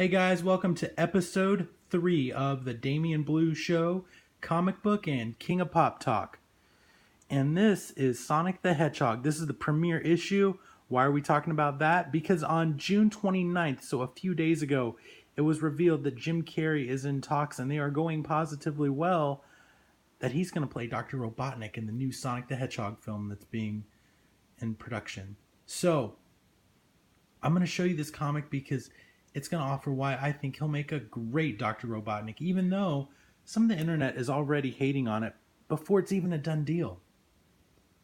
Hey guys, welcome to episode 3 of the Damian Blue Show, comic book and King of Pop Talk. And this is Sonic the Hedgehog. This is the premiere issue. Why are we talking about that? Because on June 29th, so a few days ago, it was revealed that Jim Carrey is in talks and they are going positively well, that he's going to play Dr. Robotnik in the new Sonic the Hedgehog film that's being in production. So, I'm going to show you this comic because it's going to offer why I think he'll make a great Dr. Robotnik, even though some of the internet is already hating on it before it's even a done deal.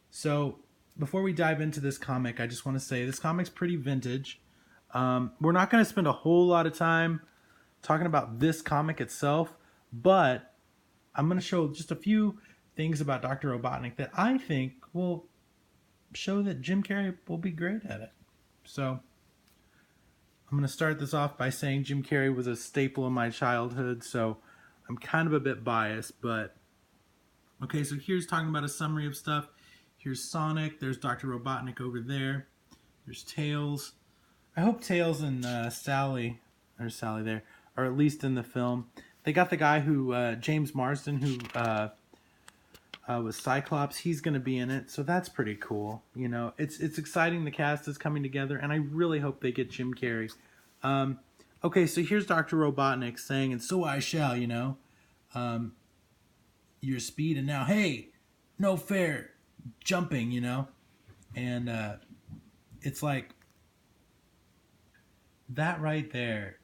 So, before we dive into this comic, I just want to say this comic's pretty vintage. We're not going to spend a whole lot of time talking about this comic itself, but I'm going to show just a few things about Dr. Robotnik that I think will show that Jim Carrey will be great at it. So, I'm going to start this off by saying Jim Carrey was a staple in my childhood, so I'm kind of a bit biased, but okay, so here's talking about a summary of stuff. Here's Sonic, there's Dr. Robotnik over there, there's Tails. I hope Tails and Sally there, or at least in the film. They got the guy who, James Marsden, who was Cyclops. He's going to be in it, so that's pretty cool. You know, it's exciting. The cast is coming together, and I really hope they get Jim Carrey. Okay, so here's Dr. Robotnik saying, "And so I shall, your speed, and now, hey, no fair jumping, and it's like that right there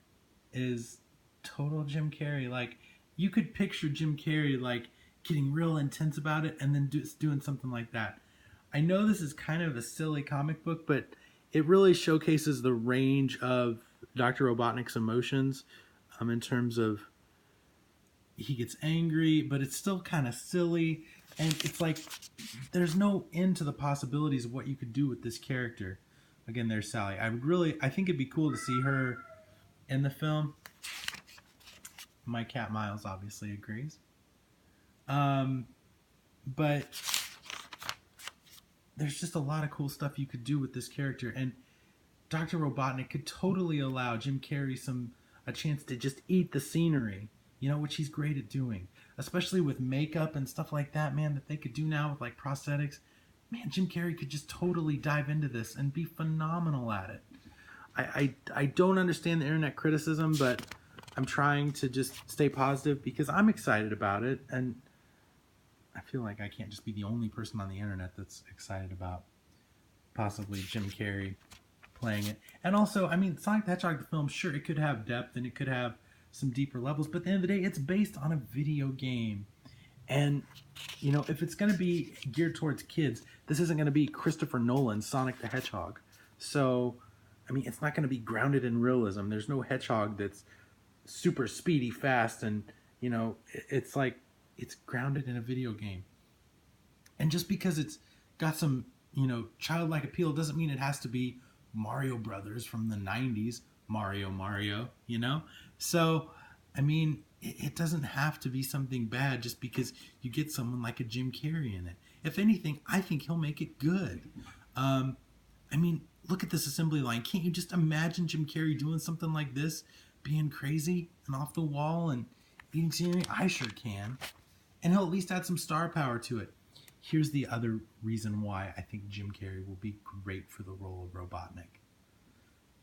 is total Jim Carrey. Like, you could picture Jim Carrey like getting real intense about it and then doing something like that. I know this is kind of a silly comic book, but it really showcases the range of Dr. Robotnik's emotions, in terms of he gets angry, but it's still kind of silly, and it's like there's no end to the possibilities of what you could do with this character. Again, there's Sally. I think it'd be cool to see her in the film. My cat Miles obviously agrees. But there's just a lot of cool stuff you could do with this character, and Dr. Robotnik could totally allow Jim Carrey a chance to just eat the scenery, which he's great at doing, especially with makeup and stuff like that, man, that they could do now with like prosthetics. Man, Jim Carrey could just totally dive into this and be phenomenal at it. I don't understand the internet criticism, but I'm trying to just stay positive because I'm excited about it, and I feel like I can't just be the only person on the internet that's excited about possibly Jim Carrey playing it. And also, I mean, Sonic the Hedgehog, the film, sure, it could have depth and it could have some deeper levels, but at the end of the day, it's based on a video game. And, if it's going to be geared towards kids, this isn't going to be Christopher Nolan's Sonic the Hedgehog. So, I mean, it's not going to be grounded in realism. There's no hedgehog that's super speedy, fast, and, it's like, it's grounded in a video game. And just because it's got some, childlike appeal doesn't mean it has to be Mario Brothers from the 90s. Mario, So, I mean, it doesn't have to be something bad just because you get someone like a Jim Carrey in it. If anything, I think he'll make it good. I mean, look at this assembly line. Can't you just imagine Jim Carrey doing something like this? Being crazy and off the wall and eating scenery? I sure can. And he'll at least add some star power to it. Here's the other reason why I think Jim Carrey will be great for the role of Robotnik.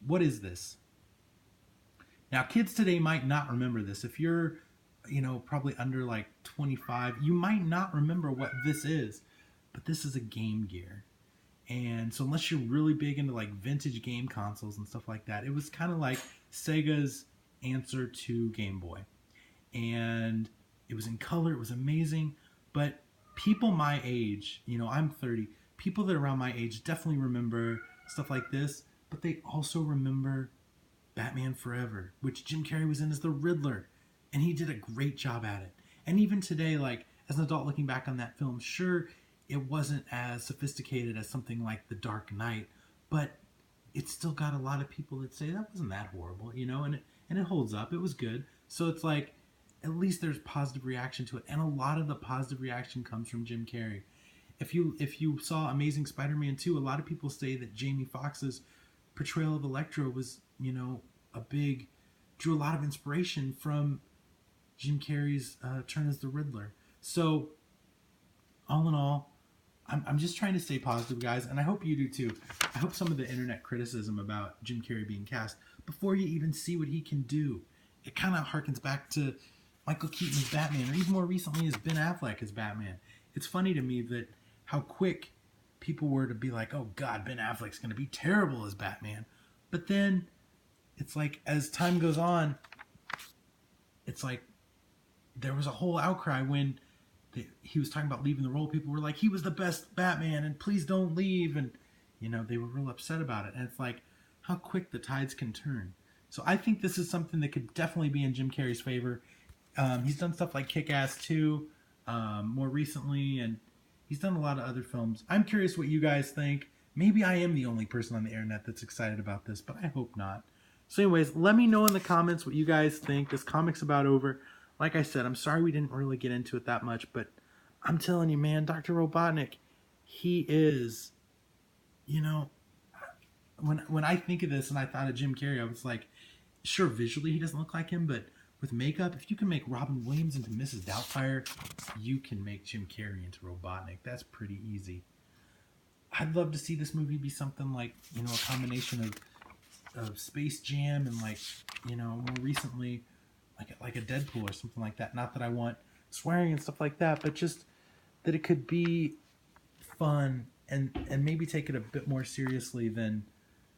What is this? Now, kids today might not remember this. If you're, probably under like 25, you might not remember what this is. But this is a Game Gear. And so unless you're really big into like vintage game consoles and stuff like that, it was kind of like Sega's answer to Game Boy. And it was in color, it was amazing, but people my age, I'm 30, people that are around my age definitely remember stuff like this, but they also remember Batman Forever, which Jim Carrey was in as the Riddler, and he did a great job at it. And even today, like, as an adult looking back on that film, sure, it wasn't as sophisticated as something like The Dark Knight, but it still got a lot of people that say that wasn't that horrible, and it holds up, it was good. So it's like, at least there's positive reaction to it, and a lot of the positive reaction comes from Jim Carrey. If you saw Amazing Spider-Man 2, a lot of people say that Jamie Foxx's portrayal of Electro was, a big drew a lot of inspiration from Jim Carrey's turn as the Riddler. So, all in all, I'm just trying to stay positive, guys, and I hope you do too. I hope some of the internet criticism about Jim Carrey being cast, before you even see what he can do, it kind of harkens back to Michael Keaton's Batman, or even more recently as Ben Affleck as Batman. It's funny to me that how quick people were to be like, oh God, Ben Affleck's going to be terrible as Batman. But then it's like, as time goes on, it's like there was a whole outcry when he was talking about leaving the role. People were like, he was the best Batman and please don't leave. And, they were real upset about it. And it's like how quick the tides can turn. So I think this is something that could definitely be in Jim Carrey's favor. He's done stuff like Kick-Ass 2 more recently, and he's done a lot of other films. I'm curious what you guys think. Maybe I am the only person on the internet that's excited about this, but I hope not. So anyways, let me know in the comments what you guys think. This comic's about over. Like I said, I'm sorry we didn't really get into it that much, but I'm telling you, man, Dr. Robotnik, he is, when I think of this and I thought of Jim Carrey, I was like, sure, visually he doesn't look like him, but with makeup, if you can make Robin Williams into Mrs. Doubtfire, you can make Jim Carrey into Robotnik. That's pretty easy. I'd love to see this movie be something like, a combination of Space Jam and more recently, like a Deadpool or something like that. Not that I want swearing and stuff like that, but just that it could be fun and maybe take it a bit more seriously than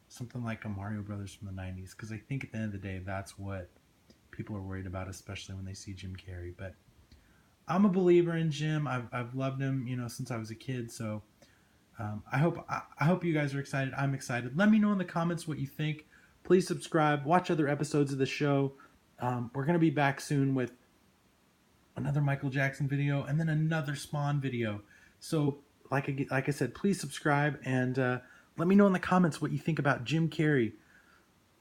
something like a Mario Brothers from the 90s. Because I think at the end of the day, that's what people are worried about, especially when they see Jim Carrey. But I'm a believer in Jim. I've loved him, since I was a kid. So I hope you guys are excited. I'm excited. Let me know in the comments what you think. Please subscribe. Watch other episodes of the show. We're going to be back soon with another Michael Jackson video and then another Spawn video. So like I said, please subscribe and let me know in the comments what you think about Jim Carrey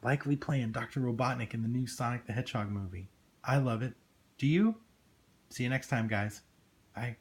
likely playing Dr. Robotnik in the new Sonic the Hedgehog movie. I love it. Do you? See you next time, guys. Bye.